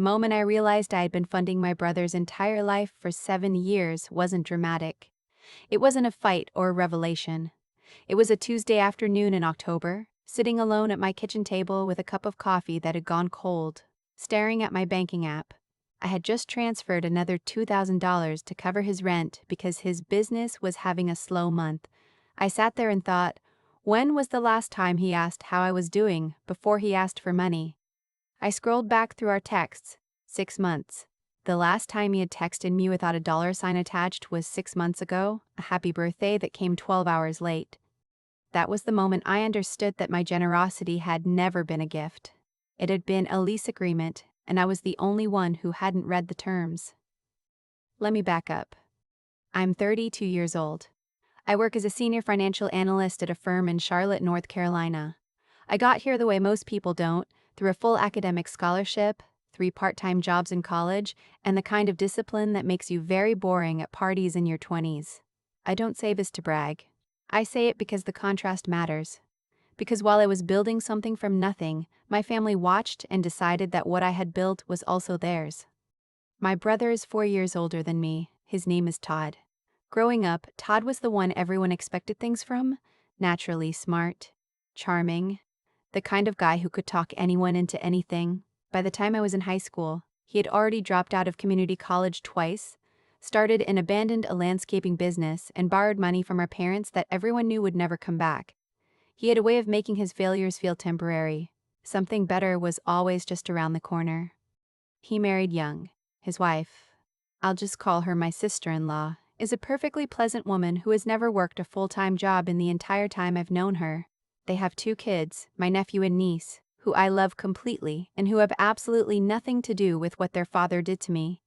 The moment I realized I had been funding my brother's entire life for 7 years wasn't dramatic. It wasn't a fight or a revelation. It was a Tuesday afternoon in October, sitting alone at my kitchen table with a cup of coffee that had gone cold, staring at my banking app. I had just transferred another $2,000 to cover his rent because his business was having a slow month. I sat there and thought, when was the last time he asked how I was doing before he asked for money? I scrolled back through our texts. 6 months. The last time he had texted me without a dollar sign attached was 6 months ago, a happy birthday that came 12 hours late. That was the moment I understood that my generosity had never been a gift. It had been a lease agreement, and I was the only one who hadn't read the terms. Let me back up. I'm 32 years old. I work as a senior financial analyst at a firm in Charlotte, North Carolina. I got here the way most people don't, through a full academic scholarship, 3 part-time jobs in college, and the kind of discipline that makes you very boring at parties in your 20s. I don't say this to brag. I say it because the contrast matters. Because while I was building something from nothing, my family watched and decided that what I had built was also theirs. My brother is 4 years older than me. His name is Todd. Growing up, Todd was the one everyone expected things from. Naturally smart, charming, the kind of guy who could talk anyone into anything. By the time I was in high school, he had already dropped out of community college twice, started and abandoned a landscaping business, and borrowed money from our parents that everyone knew would never come back. He had a way of making his failures feel temporary. Something better was always just around the corner. He married young. His wife, I'll just call her my sister-in-law, is a perfectly pleasant woman who has never worked a full-time job in the entire time I've known her. They have 2 kids, my nephew and niece, who I love completely and who have absolutely nothing to do with what their father did to me.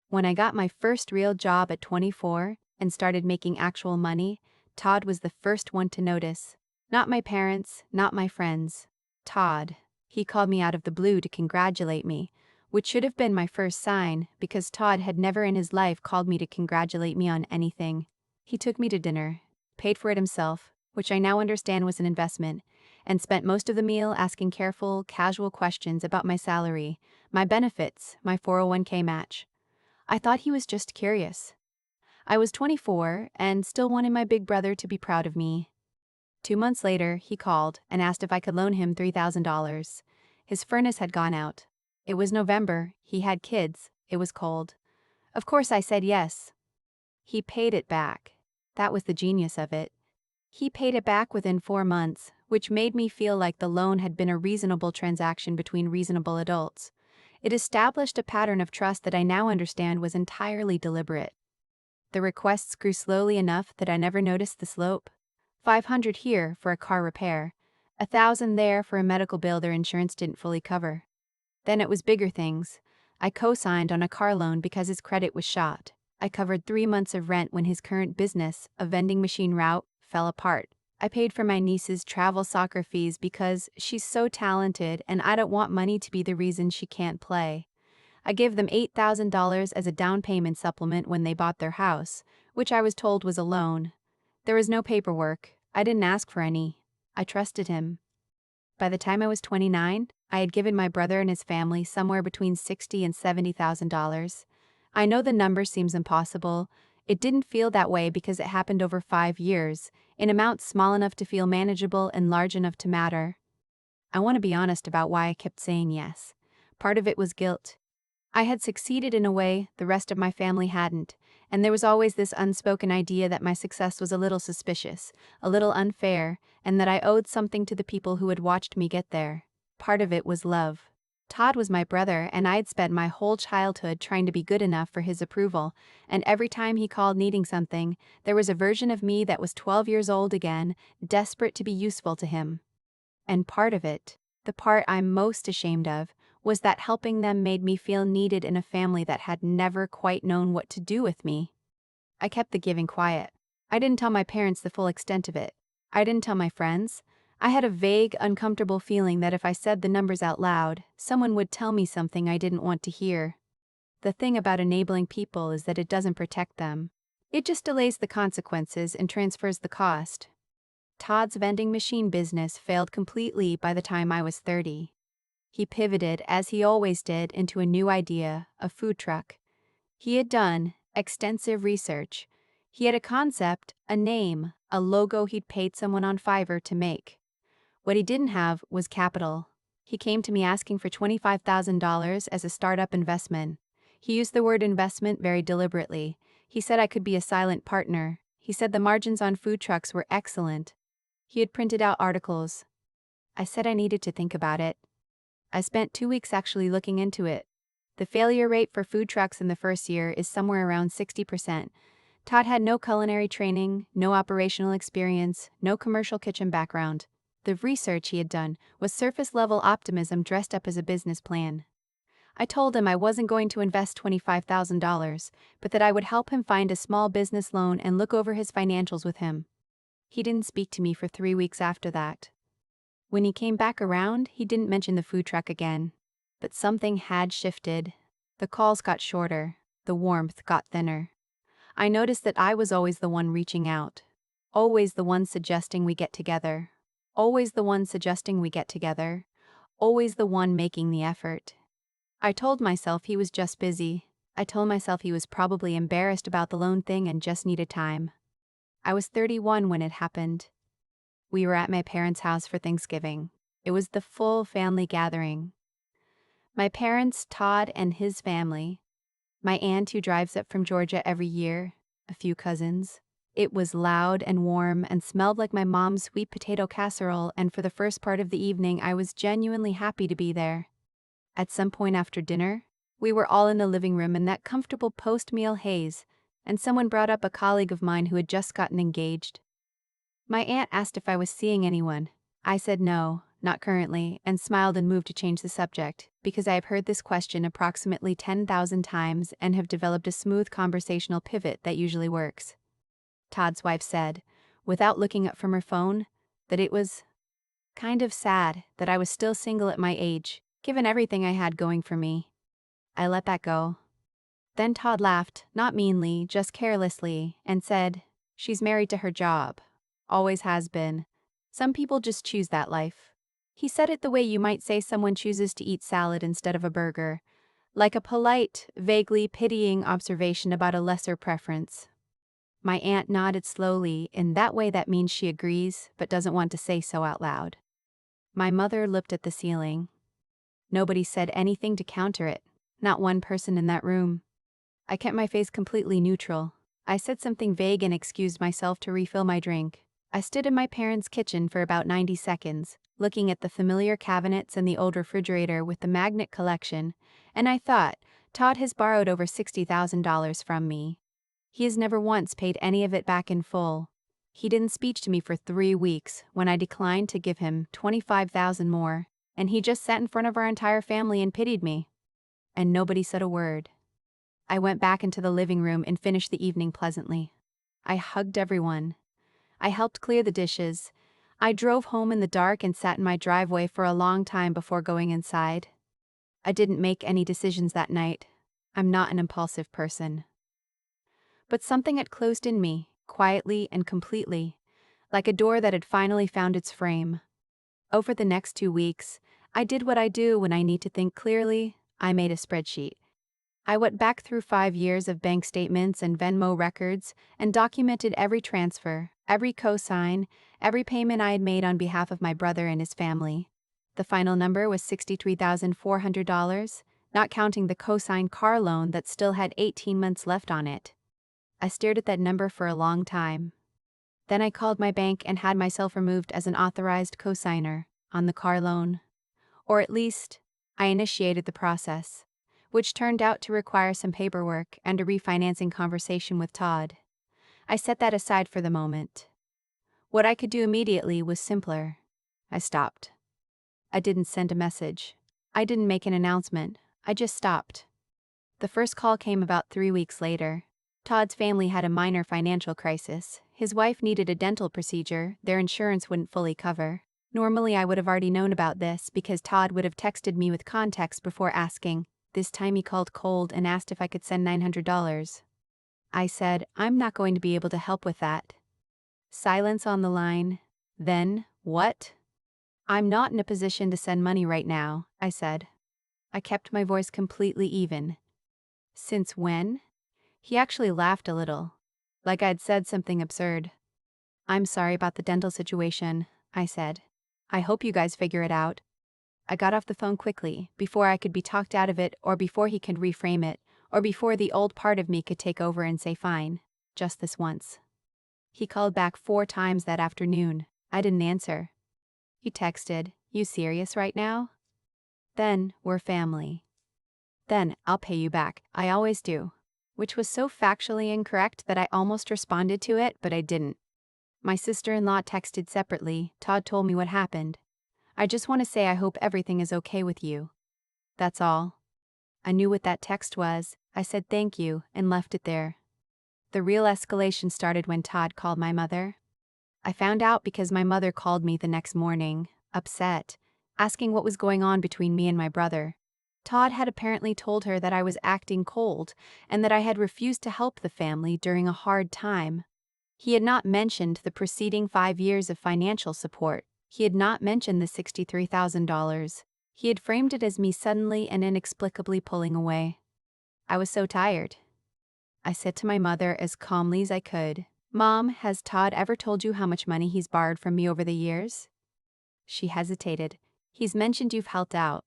When I got my first real job at 24 and started making actual money, Todd was the first one to notice. Not my parents, not my friends. Todd. He called me out of the blue to congratulate me, which should have been my first sign, because Todd had never in his life called me to congratulate me on anything. He took me to dinner, paid for it himself, which I now understand was an investment, and spent most of the meal asking careful, casual questions about my salary, my benefits, my 401k match. I thought he was just curious. I was 24 and still wanted my big brother to be proud of me. 2 months later, he called and asked if I could loan him $3,000. His furnace had gone out. It was November, he had kids, it was cold. Of course I said yes. He paid it back. That was the genius of it. He paid it back within 4 months, which made me feel like the loan had been a reasonable transaction between reasonable adults. It established a pattern of trust that I now understand was entirely deliberate. The requests grew slowly enough that I never noticed the slope. 500 here for a car repair, 1,000 there for a medical bill their insurance didn't fully cover. Then it was bigger things. I co-signed on a car loan because his credit was shot. I covered 3 months of rent when his current business, a vending machine route, fell apart. I paid for my niece's travel soccer fees because she's so talented and I don't want money to be the reason she can't play. I gave them $8,000 as a down payment supplement when they bought their house, which I was told was a loan. There was no paperwork. I didn't ask for any. I trusted him. By the time I was 29, I had given my brother and his family somewhere between $60,000 and $70,000. I know the number seems impossible. It didn't feel that way because it happened over 5 years, in amounts small enough to feel manageable and large enough to matter. I want to be honest about why I kept saying yes. Part of it was guilt. I had succeeded in a way the rest of my family hadn't, and there was always this unspoken idea that my success was a little suspicious, a little unfair, and that I owed something to the people who had watched me get there. Part of it was love. Todd was my brother, and I had spent my whole childhood trying to be good enough for his approval, and every time he called needing something, there was a version of me that was 12 years old again, desperate to be useful to him. And part of it, the part I'm most ashamed of, was that helping them made me feel needed in a family that had never quite known what to do with me. I kept the giving quiet. I didn't tell my parents the full extent of it. I didn't tell my friends. I had a vague, uncomfortable feeling that if I said the numbers out loud, someone would tell me something I didn't want to hear. The thing about enabling people is that it doesn't protect them. It just delays the consequences and transfers the cost. Todd's vending machine business failed completely by the time I was 30. He pivoted, as he always did, into a new idea, a food truck. He had done extensive research. He had a concept, a name, a logo he'd paid someone on Fiverr to make. What he didn't have was capital. He came to me asking for $25,000 as a startup investment. He used the word investment very deliberately. He said I could be a silent partner. He said the margins on food trucks were excellent. He had printed out articles. I said I needed to think about it. I spent 2 weeks actually looking into it. The failure rate for food trucks in the first year is somewhere around 60%. Todd had no culinary training, no operational experience, no commercial kitchen background. The research he had done was surface-level optimism dressed up as a business plan. I told him I wasn't going to invest $25,000, but that I would help him find a small business loan and look over his financials with him. He didn't speak to me for 3 weeks after that. When he came back around, he didn't mention the food truck again. But something had shifted. The calls got shorter. The warmth got thinner. I noticed that I was always the one reaching out. Always the one suggesting we get together. Always the one suggesting we get together. Always the one making the effort. I told myself he was just busy. I told myself he was probably embarrassed about the loan thing and just needed time. I was 31 when it happened. We were at my parents' house for Thanksgiving. It was the full family gathering. My parents, Todd, and his family. My aunt who drives up from Georgia every year. A few cousins. It was loud and warm and smelled like my mom's sweet potato casserole, and for the first part of the evening I was genuinely happy to be there. At some point after dinner, we were all in the living room in that comfortable post-meal haze, and someone brought up a colleague of mine who had just gotten engaged. My aunt asked if I was seeing anyone. I said no, not currently, and smiled and moved to change the subject, because I have heard this question approximately 10,000 times and have developed a smooth conversational pivot that usually works. Todd's wife said, without looking up from her phone, that it was kind of sad that I was still single at my age, given everything I had going for me. I let that go. Then Todd laughed, not meanly, just carelessly, and said, "She's married to her job. Always has been. Some people just choose that life." He said it the way you might say someone chooses to eat salad instead of a burger, like a polite, vaguely pitying observation about a lesser preference. My aunt nodded slowly, in that way that means she agrees but doesn't want to say so out loud. My mother looked at the ceiling. Nobody said anything to counter it, not one person in that room. I kept my face completely neutral. I said something vague and excused myself to refill my drink. I stood in my parents' kitchen for about 90 seconds, looking at the familiar cabinets and the old refrigerator with the magnet collection, and I thought, Todd has borrowed over $60,000 from me. He has never once paid any of it back in full. He didn't speak to me for 3 weeks when I declined to give him $25,000 more, and he just sat in front of our entire family and pitied me. And nobody said a word. I went back into the living room and finished the evening pleasantly. I hugged everyone. I helped clear the dishes. I drove home in the dark and sat in my driveway for a long time before going inside. I didn't make any decisions that night. I'm not an impulsive person. But something had closed in me, quietly and completely, like a door that had finally found its frame. Over the next 2 weeks, I did what I do when I need to think clearly. I made a spreadsheet. I went back through 5 years of bank statements and Venmo records and documented every transfer, every cosign, every payment I had made on behalf of my brother and his family. The final number was $63,400, not counting the cosigned car loan that still had 18 months left on it. I stared at that number for a long time. Then I called my bank and had myself removed as an authorized cosigner on the car loan. Or at least, I initiated the process, which turned out to require some paperwork and a refinancing conversation with Todd. I set that aside for the moment. What I could do immediately was simpler. I stopped. I didn't send a message. I didn't make an announcement. I just stopped. The first call came about 3 weeks later. Todd's family had a minor financial crisis. His wife needed a dental procedure their insurance wouldn't fully cover. Normally I would have already known about this because Todd would have texted me with context before asking. This time he called cold and asked if I could send $900. I said, "I'm not going to be able to help with that." Silence on the line. Then, what? I'm not in a position to send money right now, I said. I kept my voice completely even. Since when? He actually laughed a little, like I'd said something absurd. I'm sorry about the dental situation, I said. I hope you guys figure it out. I got off the phone quickly, before I could be talked out of it or before he could reframe it, or before the old part of me could take over and say fine, just this once. He called back 4 times that afternoon. I didn't answer. He texted, "You serious right now?" Then, "We're family." Then, "I'll pay you back, I always do." Which was so factually incorrect that I almost responded to it, but I didn't. My sister-in-law texted separately. "Todd told me what happened. I just want to say I hope everything is okay with you. That's all." I knew what that text was. I said thank you and left it there. The real escalation started when Todd called my mother. I found out because my mother called me the next morning, upset, asking what was going on between me and my brother. Todd had apparently told her that I was acting cold and that I had refused to help the family during a hard time. He had not mentioned the preceding 5 years of financial support. He had not mentioned the $63,000. He had framed it as me suddenly and inexplicably pulling away. I was so tired. I said to my mother as calmly as I could, "Mom, has Todd ever told you how much money he's borrowed from me over the years?" She hesitated. "He's mentioned you've helped out.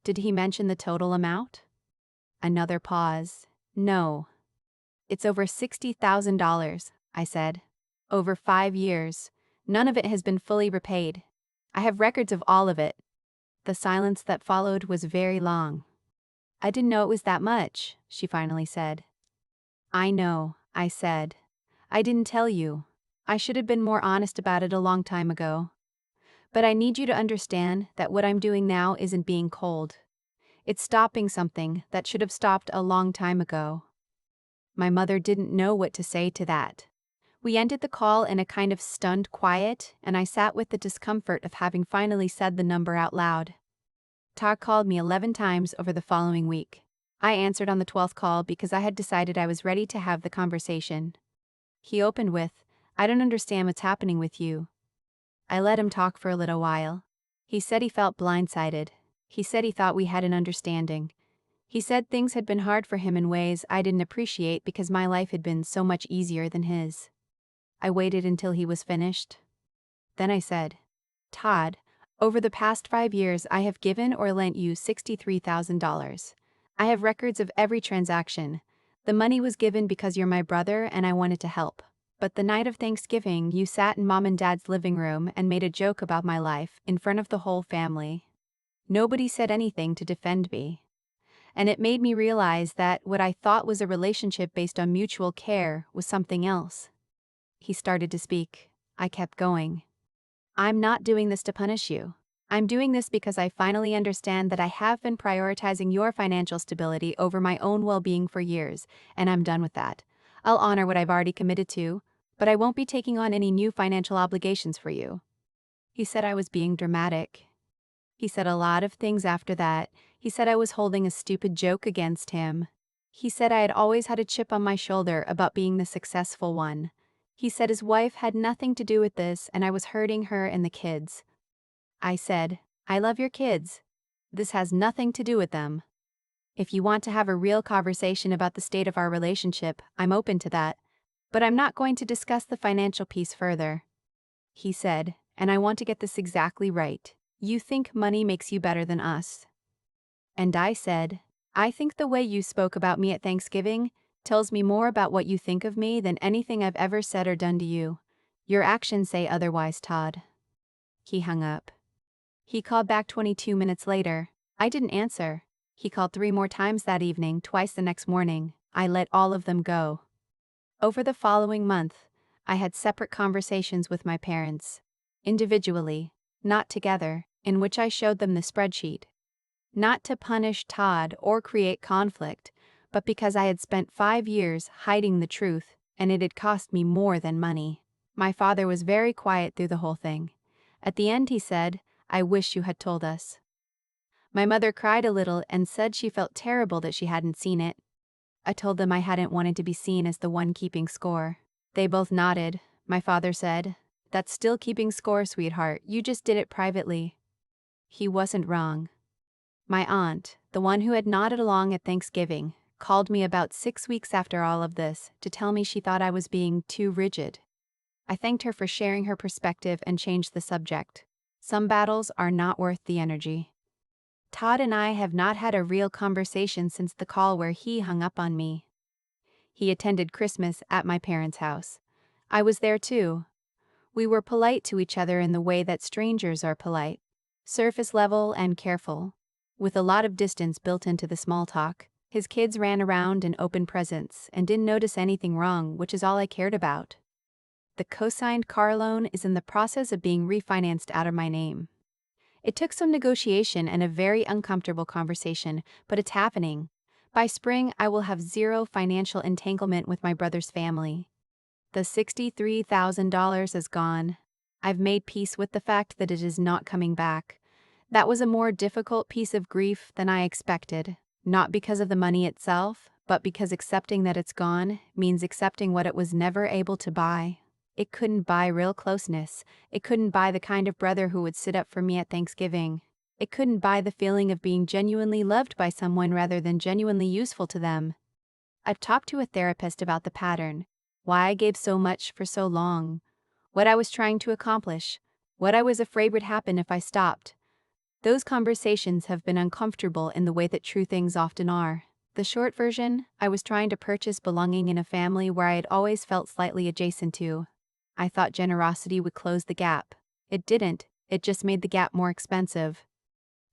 Did he mention the total amount?" Another pause. "No. It's over $60,000, I said. Over 5 years. None of it has been fully repaid. I have records of all of it." The silence that followed was very long. "I didn't know it was that much," she finally said. "I know," I said. "I didn't tell you. I should have been more honest about it a long time ago. But I need you to understand that what I'm doing now isn't being cold. It's stopping something that should have stopped a long time ago." My mother didn't know what to say to that. We ended the call in a kind of stunned quiet, and I sat with the discomfort of having finally said the number out loud. Todd called me 11 times over the following week. I answered on the 12th call because I had decided I was ready to have the conversation. He opened with, "I don't understand what's happening with you." I let him talk for a little while. He said he felt blindsided. He said he thought we had an understanding. He said things had been hard for him in ways I didn't appreciate because my life had been so much easier than his. I waited until he was finished. Then I said, "Todd, over the past 5 years I have given or lent you $63,000. I have records of every transaction. The money was given because you're my brother and I wanted to help. But the night of Thanksgiving you sat in Mom and Dad's living room and made a joke about my life in front of the whole family. Nobody said anything to defend me. And it made me realize that what I thought was a relationship based on mutual care was something else." He started to speak. I kept going. "I'm not doing this to punish you. I'm doing this because I finally understand that I have been prioritizing your financial stability over my own well-being for years, and I'm done with that. I'll honor what I've already committed to, but I won't be taking on any new financial obligations for you." He said I was being dramatic. He said a lot of things after that. He said I was holding a stupid joke against him. He said I had always had a chip on my shoulder about being the successful one. He said his wife had nothing to do with this and I was hurting her and the kids. I said, "I love your kids. This has nothing to do with them. If you want to have a real conversation about the state of our relationship, I'm open to that. But I'm not going to discuss the financial piece further." He said, and I want to get this exactly right, "You think money makes you better than us." And I said, "I think the way you spoke about me at Thanksgiving tells me more about what you think of me than anything I've ever said or done to you. Your actions say otherwise, Todd." He hung up. He called back 22 minutes later. I didn't answer. He called 3 more times that evening, twice the next morning. I let all of them go. Over the following month, I had separate conversations with my parents. Individually, not together, in which I showed them the spreadsheet. Not to punish Todd or create conflict, but because I had spent 5 years hiding the truth, and it had cost me more than money. My father was very quiet through the whole thing. At the end he said, "I wish you had told us." My mother cried a little and said she felt terrible that she hadn't seen it. I told them I hadn't wanted to be seen as the one keeping score. They both nodded. My father said, That's still keeping score, sweetheart. You just did it privately. He wasn't wrong. My aunt, the one who had nodded along at Thanksgiving, called me about 6 weeks after all of this to tell me she thought I was being too rigid. I thanked her for sharing her perspective and changed the subject. Some battles are not worth the energy. Todd and I have not had a real conversation since the call where he hung up on me. He attended Christmas at my parents' house. I was there too. We were polite to each other in the way that strangers are polite, surface level and careful, with a lot of distance built into the small talk. His kids ran around and opened presents and didn't notice anything wrong, which is all I cared about. The co-signed car loan is in the process of being refinanced out of my name. It took some negotiation and a very uncomfortable conversation, but it's happening. By spring, I will have zero financial entanglement with my brother's family. The $63,000 is gone. I've made peace with the fact that it is not coming back. That was a more difficult piece of grief than I expected, not because of the money itself, but because accepting that it's gone means accepting what it was never able to buy. It couldn't buy real closeness. It couldn't buy the kind of brother who would sit up for me at Thanksgiving. It couldn't buy the feeling of being genuinely loved by someone rather than genuinely useful to them. I've talked to a therapist about the pattern, why I gave so much for so long, what I was trying to accomplish, what I was afraid would happen if I stopped. Those conversations have been uncomfortable in the way that true things often are. The short version, I was trying to purchase belonging in a family where I had always felt slightly adjacent to. I thought generosity would close the gap. It didn't, it just made the gap more expensive.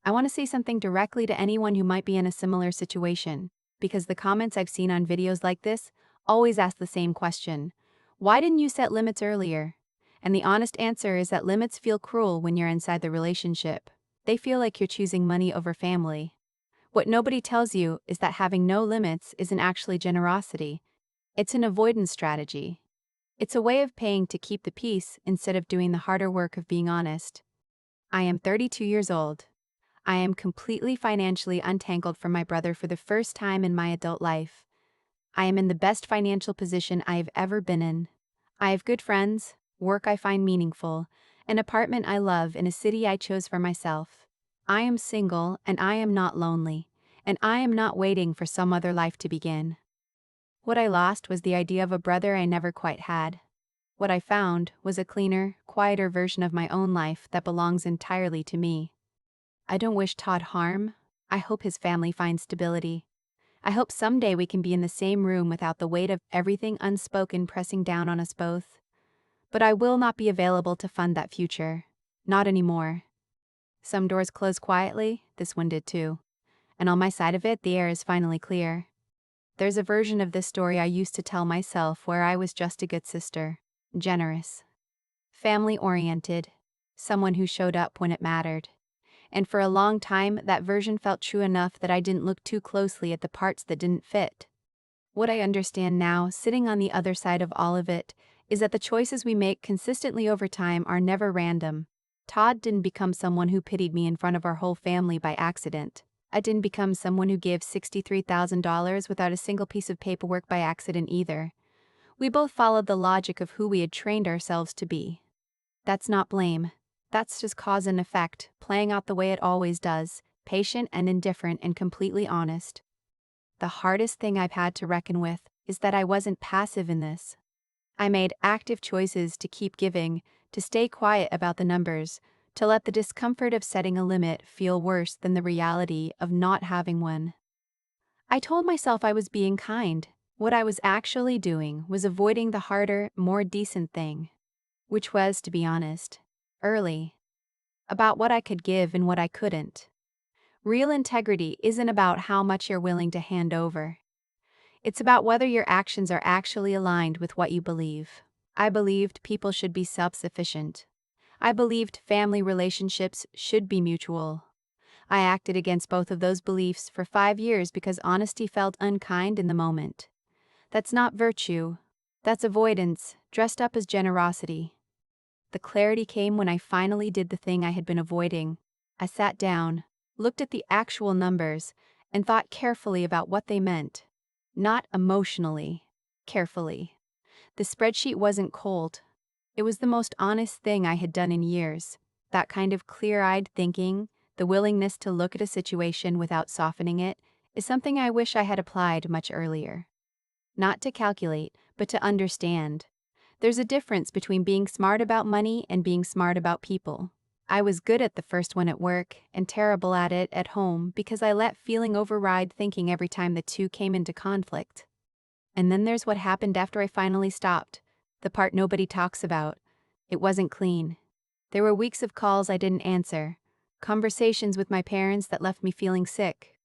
I want to say something directly to anyone who might be in a similar situation, because the comments I've seen on videos like this always ask the same question. Why didn't you set limits earlier? And the honest answer is that limits feel cruel when you're inside the relationship. They feel like you're choosing money over family. What nobody tells you is that having no limits isn't actually generosity. It's an avoidance strategy. It's a way of paying to keep the peace instead of doing the harder work of being honest. I am 32 years old. I am completely financially untangled from my brother for the first time in my adult life. I am in the best financial position I have ever been in. I have good friends, work I find meaningful, an apartment I love in a city I chose for myself. I am single and I am not lonely, and I am not waiting for some other life to begin. What I lost was the idea of a brother I never quite had. What I found was a cleaner, quieter version of my own life that belongs entirely to me. I don't wish Todd harm. I hope his family finds stability. I hope someday we can be in the same room without the weight of everything unspoken pressing down on us both. But I will not be available to fund that future. Not anymore. Some doors close quietly, this one did too. And on my side of it, the air is finally clear. There's a version of this story I used to tell myself where I was just a good sister, generous, family-oriented, someone who showed up when it mattered. And for a long time, that version felt true enough that I didn't look too closely at the parts that didn't fit. What I understand now, sitting on the other side of all of it, is that the choices we make consistently over time are never random. Todd didn't become someone who pitied me in front of our whole family by accident. I didn't become someone who gave $63,000 without a single piece of paperwork by accident either. We both followed the logic of who we had trained ourselves to be. That's not blame. That's just cause and effect, playing out the way it always does, patient and indifferent and completely honest. The hardest thing I've had to reckon with is that I wasn't passive in this. I made active choices to keep giving, to stay quiet about the numbers, to let the discomfort of setting a limit feel worse than the reality of not having one. I told myself I was being kind. What I was actually doing was avoiding the harder, more decent thing, which was, to be honest, early, about what I could give and what I couldn't. Real integrity isn't about how much you're willing to hand over. It's about whether your actions are actually aligned with what you believe. I believed people should be self-sufficient. I believed family relationships should be mutual. I acted against both of those beliefs for 5 years because honesty felt unkind in the moment. That's not virtue. That's avoidance, dressed up as generosity. The clarity came when I finally did the thing I had been avoiding. I sat down, looked at the actual numbers, and thought carefully about what they meant. Not emotionally, carefully. The spreadsheet wasn't cold. It was the most honest thing I had done in years. That kind of clear-eyed thinking, the willingness to look at a situation without softening it, is something I wish I had applied much earlier. Not to calculate, but to understand. There's a difference between being smart about money and being smart about people. I was good at the first one at work and terrible at it at home because I let feeling override thinking every time the two came into conflict. And then there's what happened after I finally stopped, the part nobody talks about. It wasn't clean. There were weeks of calls I didn't answer, conversations with my parents that left me feeling sick,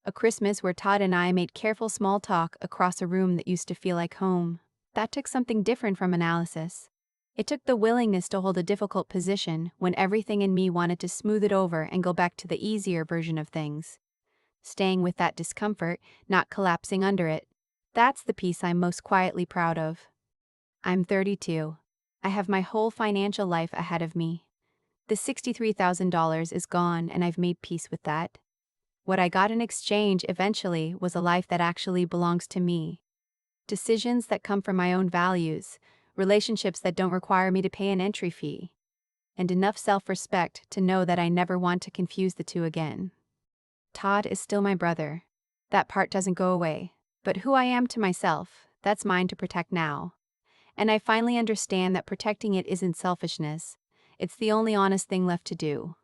a Christmas where Todd and I made careful small talk across a room that used to feel like home. That took something different from analysis. It took the willingness to hold a difficult position when everything in me wanted to smooth it over and go back to the easier version of things. Staying with that discomfort, not collapsing under it. That's the piece I'm most quietly proud of. I'm 32. I have my whole financial life ahead of me. The $63,000 is gone and I've made peace with that. What I got in exchange eventually was a life that actually belongs to me. Decisions that come from my own values, relationships that don't require me to pay an entry fee, and enough self-respect to know that I never want to confuse the two again. Todd is still my brother. That part doesn't go away. But who I am to myself, that's mine to protect now. And I finally understand that protecting it isn't selfishness. It's the only honest thing left to do.